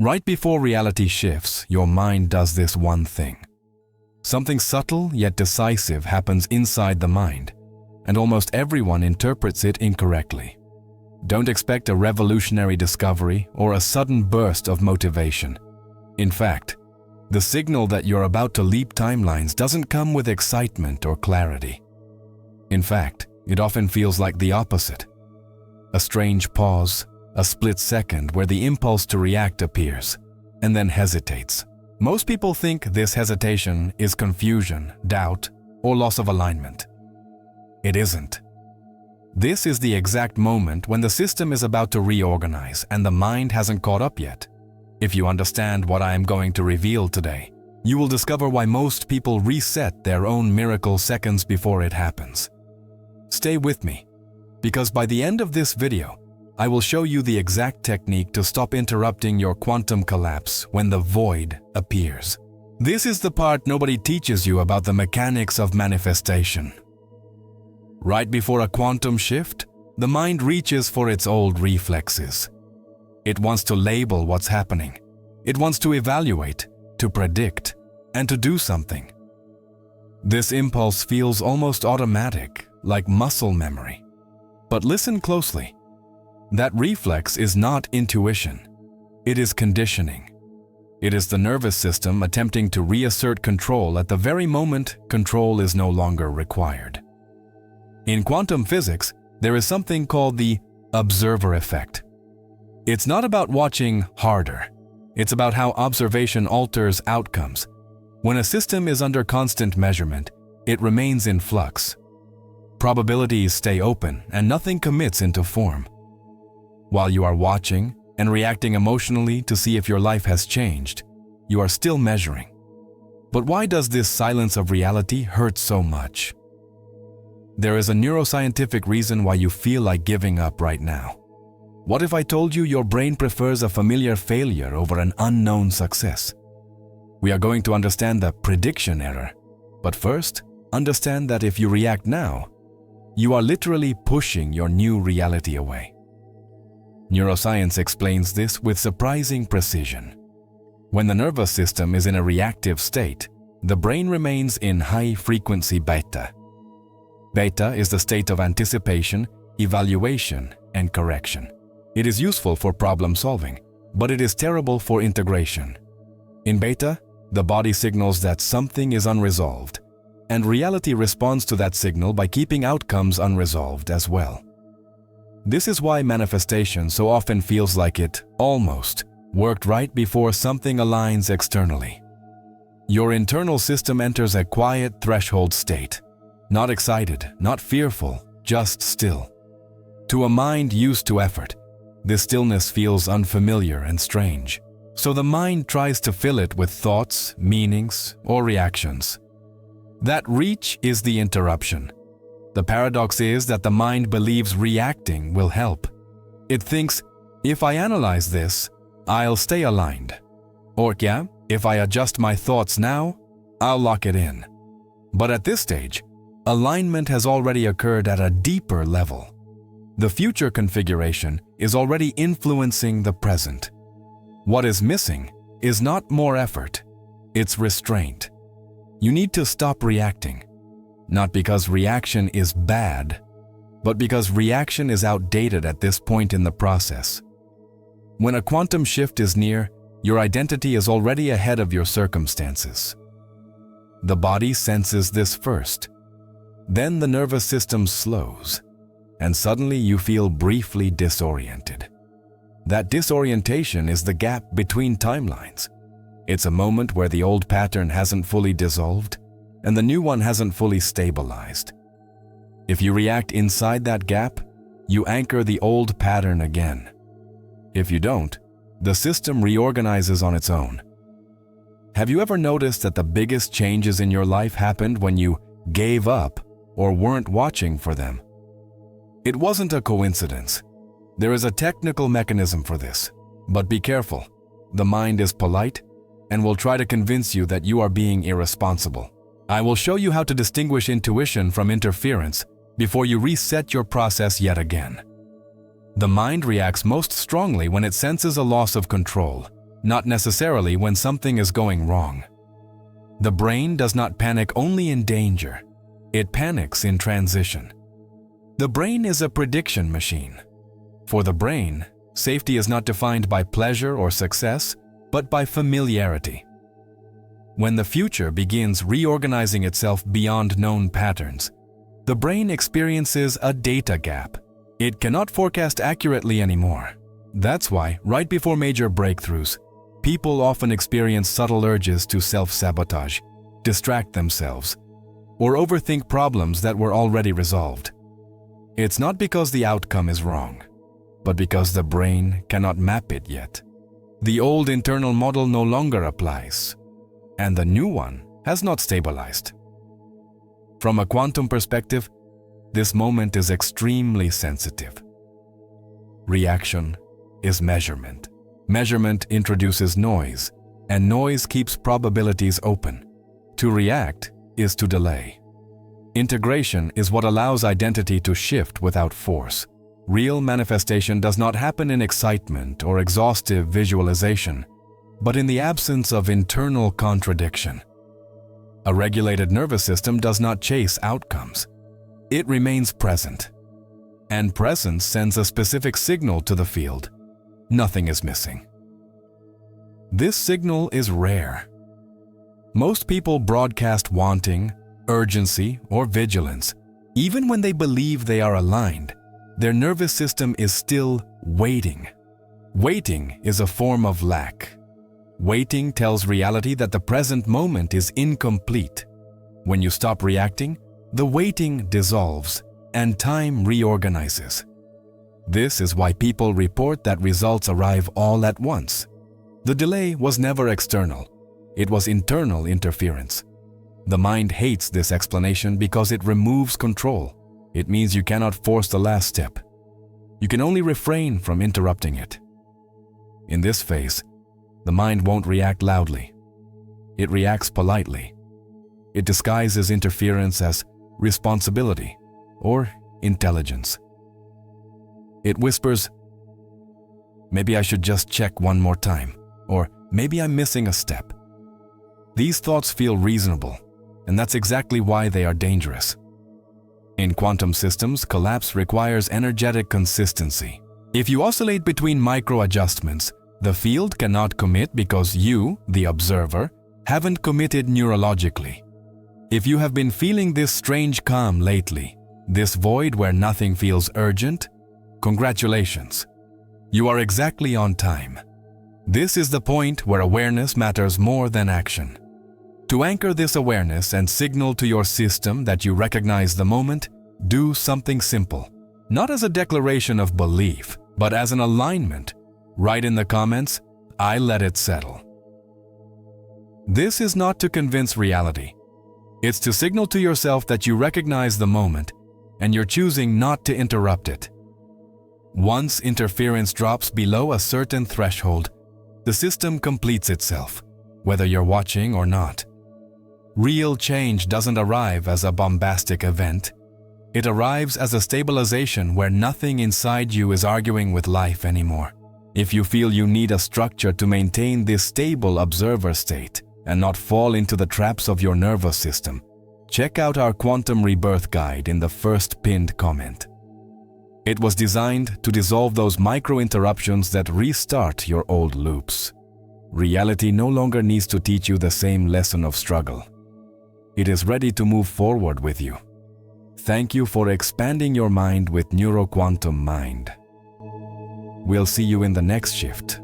Right before reality shifts, your mind does this one thing. Something subtle yet decisive happens inside the mind, and almost everyone interprets it incorrectly. Don't expect a revolutionary discovery or a sudden burst of motivation. In fact, the signal that you're about to leap timelines doesn't come with excitement or clarity. In fact, it often feels like the opposite. A strange pause, a split second where the impulse to react appears, and then hesitates. Most people think this hesitation is confusion, doubt, or loss of alignment. It isn't. This is the exact moment when the system is about to reorganize and the mind hasn't caught up yet. If you understand what I am going to reveal today, you will discover why most people reset their own miracle seconds before it happens. Stay with me, because by the end of this video, I will show you the exact technique to stop interrupting your quantum collapse when the void appears. This is the part nobody teaches you about the mechanics of manifestation. Right before a quantum shift, the mind reaches for its old reflexes. It wants to label what's happening. It wants to evaluate, to predict, and to do something. This impulse feels almost automatic, like muscle memory. But listen closely. That reflex is not intuition. It is conditioning. It is the nervous system attempting to reassert control at the very moment control is no longer required. In quantum physics, there is something called the observer effect. It's not about watching harder. It's about how observation alters outcomes. When a system is under constant measurement, it remains in flux. Probabilities stay open and nothing commits into form. While you are watching and reacting emotionally to see if your life has changed, you are still measuring. But why does this silence of reality hurt so much? There is a neuroscientific reason why you feel like giving up right now. What if I told you your brain prefers a familiar failure over an unknown success? We are going to understand the prediction error. But first, understand that if you react now, you are literally pushing your new reality away. Neuroscience explains this with surprising precision. When the nervous system is in a reactive state, the brain remains in high-frequency beta. Beta is the state of anticipation, evaluation, and correction. It is useful for problem solving, but it is terrible for integration. In beta, the body signals that something is unresolved, and reality responds to that signal by keeping outcomes unresolved as well. This is why manifestation so often feels like it almost worked right before something aligns externally. Your internal system enters a quiet threshold state, not excited, not fearful, just still. To a mind used to effort, this stillness feels unfamiliar and strange, so the mind tries to fill it with thoughts, meanings, or reactions. That reach is the interruption. The paradox is that the mind believes reacting will help. It thinks, if I analyze this, I'll stay aligned. Or yeah, if I adjust my thoughts now, I'll lock it in. But at this stage, alignment has already occurred at a deeper level. The future configuration is already influencing the present. What is missing is not more effort, it's restraint. You need to stop reacting. Not because reaction is bad, but because reaction is outdated at this point in the process. When a quantum shift is near, your identity is already ahead of your circumstances. The body senses this first. Then the nervous system slows, and suddenly you feel briefly disoriented. That disorientation is the gap between timelines. It's a moment where the old pattern hasn't fully dissolved, and the new one hasn't fully stabilized. If you react inside that gap, you anchor the old pattern again. If you don't, the system reorganizes on its own. Have you ever noticed that the biggest changes in your life happened when you gave up or weren't watching for them? It wasn't a coincidence. There is a technical mechanism for this, but be careful. The mind is polite and will try to convince you that you are being irresponsible. I will show you how to distinguish intuition from interference before you reset your process yet again. The mind reacts most strongly when it senses a loss of control, not necessarily when something is going wrong. The brain does not panic only in danger. It panics in transition. The brain is a prediction machine. For the brain, safety is not defined by pleasure or success, but by familiarity. When the future begins reorganizing itself beyond known patterns, the brain experiences a data gap. It cannot forecast accurately anymore. That's why, right before major breakthroughs, people often experience subtle urges to self-sabotage, distract themselves, or overthink problems that were already resolved. It's not because the outcome is wrong, but because the brain cannot map it yet. The old internal model no longer applies, and the new one has not stabilized. From a quantum perspective, this moment is extremely sensitive. Reaction is measurement. Measurement introduces noise, and noise keeps probabilities open. To react is to delay. Integration is what allows identity to shift without force. Real manifestation does not happen in excitement or exhaustive visualization, but in the absence of internal contradiction. A regulated nervous system does not chase outcomes. It remains present. And presence sends a specific signal to the field. Nothing is missing. This signal is rare. Most people broadcast wanting, urgency, or vigilance. Even when they believe they are aligned, their nervous system is still waiting. Waiting is a form of lack. Waiting tells reality that the present moment is incomplete. When you stop reacting, the waiting dissolves and time reorganizes. This is why people report that results arrive all at once. The delay was never external. It was internal interference. The mind hates this explanation because it removes control. It means you cannot force the last step. You can only refrain from interrupting it. In this phase, the mind won't react loudly. It reacts politely. It disguises interference as responsibility or intelligence. It whispers, "Maybe I should just check one more time," or "Maybe I'm missing a step." These thoughts feel reasonable, and that's exactly why they are dangerous. In quantum systems, collapse requires energetic consistency. If you oscillate between micro-adjustments, the field cannot commit because you, the observer, haven't committed neurologically. If you have been feeling this strange calm lately, this void where nothing feels urgent, congratulations. You are exactly on time. This is the point where awareness matters more than action. To anchor this awareness and signal to your system that you recognize the moment, do something simple. Not as a declaration of belief, but as an alignment. Write in the comments, "I let it settle." This is not to convince reality. It's to signal to yourself that you recognize the moment and you're choosing not to interrupt it. Once interference drops below a certain threshold, the system completes itself, whether you're watching or not. Real change doesn't arrive as a bombastic event. It arrives as a stabilization where nothing inside you is arguing with life anymore. If you feel you need a structure to maintain this stable observer state and not fall into the traps of your nervous system, check out our Quantum Rebirth Guide in the first pinned comment. It was designed to dissolve those micro-interruptions that restart your old loops. Reality no longer needs to teach you the same lesson of struggle. It is ready to move forward with you. Thank you for expanding your mind with NeuroQuantumMind. We'll see you in the next shift.